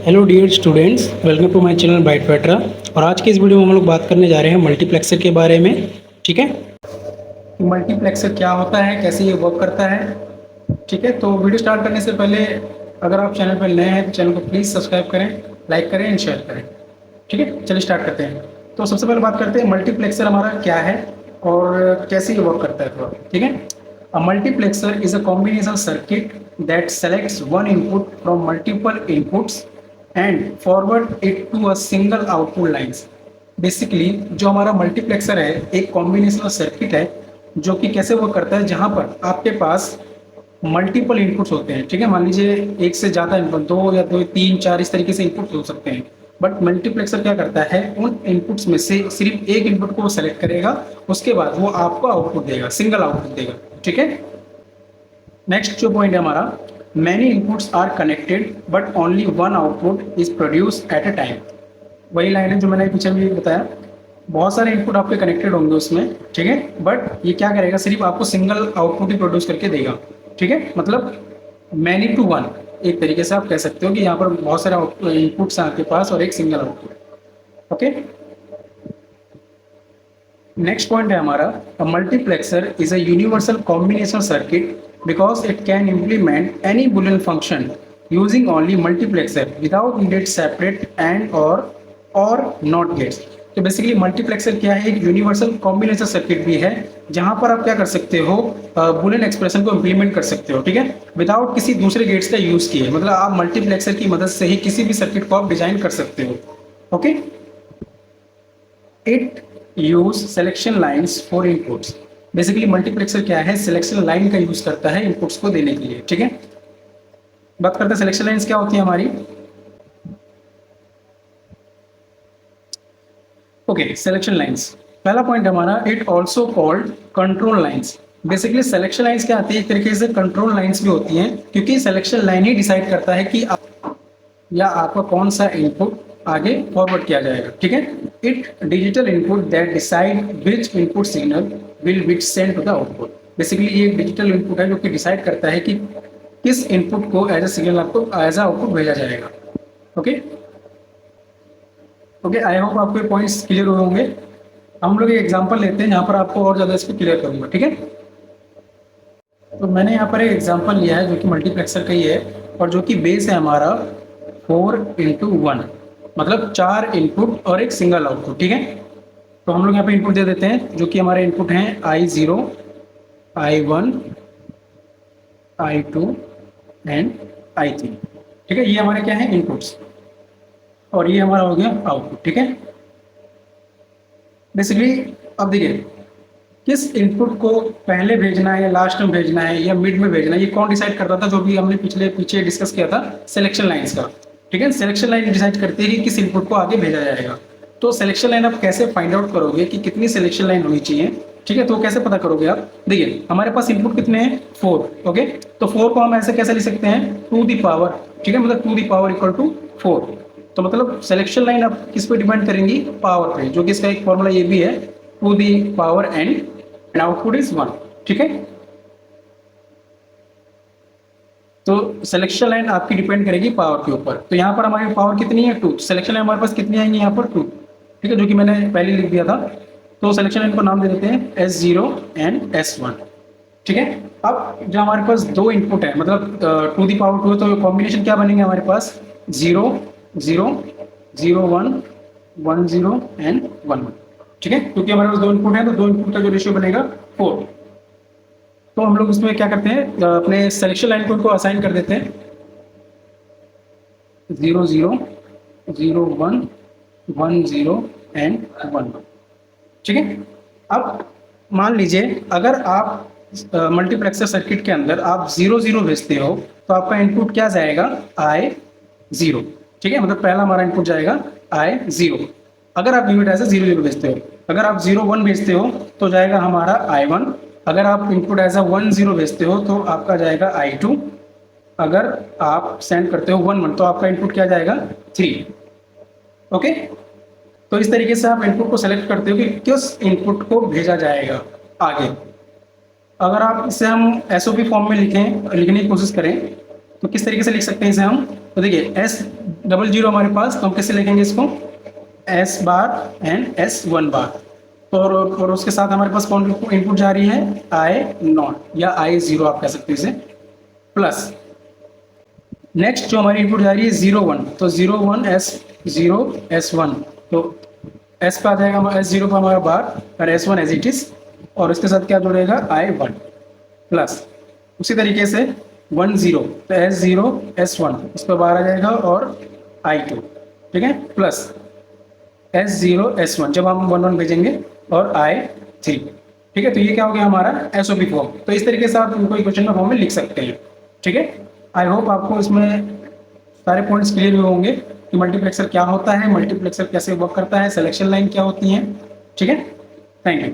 Hello dear students, welcome to my channel बाइट पेट्रा। और आज की इस वीडियो में हम लोग बात करने जा रहे हैं मल्टीप्लेक्सर के बारे में। ठीक है, मल्टीप्लेक्सर क्या होता है, कैसे ये वर्क करता है। ठीक है, तो वीडियो स्टार्ट करने से पहले अगर आप चैनल पर नए हैं तो चैनल को प्लीज़ सब्सक्राइब करें, लाइक करें एंड शेयर करें। ठीक है, चलिए स्टार्ट करते हैं। तो सबसे पहले बात करते हैं मल्टीप्लेक्सर हमारा क्या है और कैसे ये वर्क करता है थोड़ा। ठीक है, a multiplexer is a combination circuit that selects one input from multiple inputs and forward it to a single output lines. Basically जो हमारा मल्टीप्लेक्सर है एक कॉम्बिनेशनल सर्किट है जो कि कैसे वर्क करता है, जहाँ पर आपके पास मल्टीपल इनपुट्स होते हैं। ठीक है, मान लीजिए एक से ज़्यादा इनपुट, दो या दो तीन चार इस तरीके से इनपुट्स हो सकते हैं। बट मल्टीप्लेक्सर क्या करता है, उन इनपुट्स में से सिर्फ एक इनपुट को वो सेलेक्ट करेगा, उसके बाद वो आपको आउटपुट देगा, सिंगल आउटपुट देगा। ठीक है, नेक्स्ट जो पॉइंट है हमारा, many inputs are connected but only one output is produce at a time. वही लाइन है जो मैंने पीछे भी बताया, बहुत सारे इनपुट आपके कनेक्टेड होंगे उसमें। ठीक है, बट ये क्या करेगा, सिर्फ आपको सिंगल आउटपुट ही प्रोड्यूस करके देगा। ठीक है, मतलब मैनी टू वन, एक तरीके से आप कह सकते हो कि यहाँ पर बहुत सारे इनपुट्स हैं आपके पास और एक single output. Okay, next point है हमारा, a multiplexer is a universal combination circuit because it can implement any boolean function using only multiplexer without needed separate and और नॉट गेट्स। तो बेसिकली मल्टीप्लेक्सर क्या है, एक यूनिवर्सल कॉम्बिनेशन सर्किट भी है जहां पर आप क्या कर सकते हो, बुलियन एक्सप्रेशन को इम्प्लीमेंट कर सकते हो। ठीक है, विदाउट किसी दूसरे गेट्स का यूज किए, मतलब आप मल्टीप्लेक्सर की मदद से ही किसी भी सर्किट को आप डिजाइन कर सकते हो। Okay, it use selection lines for inputs. Basically multiplexer क्या है, सिलेक्शन लाइन का यूज करता है इनपुट्स को देने के लिए। ठीक है, बात करते हैं सिलेक्शन लाइन्स क्या होती है हमारी। ओके, सिलेक्शन लाइन्स पहला पॉइंट हमारा, it also called control lines. Basically selection lines क्या आती है, एक तरीके से कंट्रोल लाइन्स भी होती हैं, क्योंकि सिलेक्शन लाइन ही डिसाइड करता है कि या आपका कौन सा इनपुट आगे फॉरवर्ड किया जाएगा। ठीक है, it digital input that decide which input signal will be sent to the output. Basically ये एक डिजिटल इनपुट है जो कि डिसाइड करता है कि किस इनपुट को एज ए सिग्नल आपको एज ए आउटपुट भेजा जाएगा। ओके ओके, आई होप आपको ये पॉइंट्स क्लियर हुए होंगे। हम लोग एक एग्जांपल लेते हैं जहाँ पर आपको और ज़्यादा इसको क्लियर करूँगा। ठीक है, तो मैंने यहाँ पर एक एग्जांपल लिया है जो कि मल्टीप्लेक्सर का ही है और जो कि बेस है हमारा 4x1, मतलब 4 इनपुट और एक सिंगल आउटपुट। ठीक है, तो हम लोग यहाँ पे इनपुट दे देते हैं जो कि हमारे इनपुट हैं I0, I1, I2 and I3। ठीक है, ये हमारे क्या है, इनपुट्स, और ये हमारा हो गया आउटपुट। ठीक है, बेसिकली अब देखिए किस इनपुट को पहले भेजना है या लास्ट में भेजना है या मिड में भेजना है, ये कौन डिसाइड करता था, जो भी हमने पीछे डिस्कस किया था, सिलेक्शन लाइन्स का। ठीक है, सिलेक्शन लाइन डिसाइड करती है कि किस इनपुट को आगे भेजा जाएगा। तो सिलेक्शन लाइन आप कैसे फाइंड आउट करोगे कि कितनी सिलेक्शन लाइन होनी चाहिए। ठीक है, तो कैसे पता करोगे आप, देखिए हमारे पास इनपुट कितने हैं, 4। ओके, तो 4 को हम ऐसे कैसे लिख सकते हैं, टू दी पावर। ठीक है, मतलब two the power equal to 4। तो मतलब सिलेक्शन लाइन आप किस पे डिपेंड करेंगी, पावर पे, जो कि इसका एक फॉर्मूला ये भी है, two the power and output is 1। ठीक है, तो सिलेक्शन लाइन आपकी डिपेंड करेगी पावर के ऊपर। तो यहाँ पर हमारी पावर कितनी है, 2। सिलेक्शन लाइन हमारे पास कितनी आएंगी यहाँ पर, 2। ठीक है, जो कि मैंने पहले लिख दिया था। तो सिलेक्शन लाइन को नाम दे देते हैं S0 एंड S1। ठीक है, अब जो हमारे पास दो इनपुट है, मतलब 2 दी पावर 2 है, तो कॉम्बिनेशन क्या बनेंगे हमारे पास, 0 0 0 1 1 0 एंड 1 1। ठीक है, क्योंकि हमारे पास दो इनपुट है तो दो इनपुट का जो रेशियो बनेगा 4। तो हम लोग इसमें क्या करते हैं, अपने सिलेक्शन लाइन को उनको असाइन कर देते हैं 0 0 0 1 1 0 एंड 1 1। ठीक है, अब मान लीजिए अगर आप मल्टीप्लेक्सर सर्किट के अंदर आप 0 0 भेजते हो तो आपका इनपुट क्या जाएगा, I0। ठीक है, मतलब पहला हमारा इनपुट जाएगा I0। अगर आप यूनिट ऐसे 0 0 भेजते हो, अगर आप 0 1 भेजते हो तो जाएगा हमारा I1। अगर आप इनपुट एज 1 0 भेजते हो तो आपका जाएगा I2। अगर आप सेंड करते हो 1 1 तो आपका इनपुट क्या जाएगा, 3। ओके, तो इस तरीके से आप इनपुट को सेलेक्ट करते हो कि किस इनपुट को भेजा जाएगा आगे। अगर आप इसे हम SOP फॉर्म में लिखने की कोशिश करें तो किस तरीके से लिख सकते हैं इसे हम, तो देखिए एस डबल जीरो हमारे पास, तो हम कैसे लिखेंगे इसको, S bar and S one bar. और उसके साथ हमारे पास कौन इनपुट जा रही है, आई नॉट या आई जीरो आप कह सकते हैं इसे, प्लस नेक्स्ट जो हमारी इनपुट जा रही है 01, तो 01 S0 S1, तो एस पे आ जाएगा एस जीरो पर हमारा बार और S1 एज इट इज, और उसके साथ क्या जुड़ेगा I1 प्लस उसी तरीके से 10 तो S0 S1 उस पर बार आ जाएगा और I2, ठीक है, प्लस S0 S1 जब हम 11 भेजेंगे और I3, ठीक है। तो ये क्या हो गया हमारा एसओपी फॉर्म। तो इस तरीके से आप इनको इक्वेशन में फॉर्म में लिख सकते हैं, ठीक है। आई होप आपको इसमें सारे पॉइंट्स क्लियर हुए होंगे कि मल्टीप्लेक्सर क्या होता है, मल्टीप्लेक्सर कैसे वर्क करता है, सिलेक्शन लाइन क्या होती है, ठीक है। Thank you.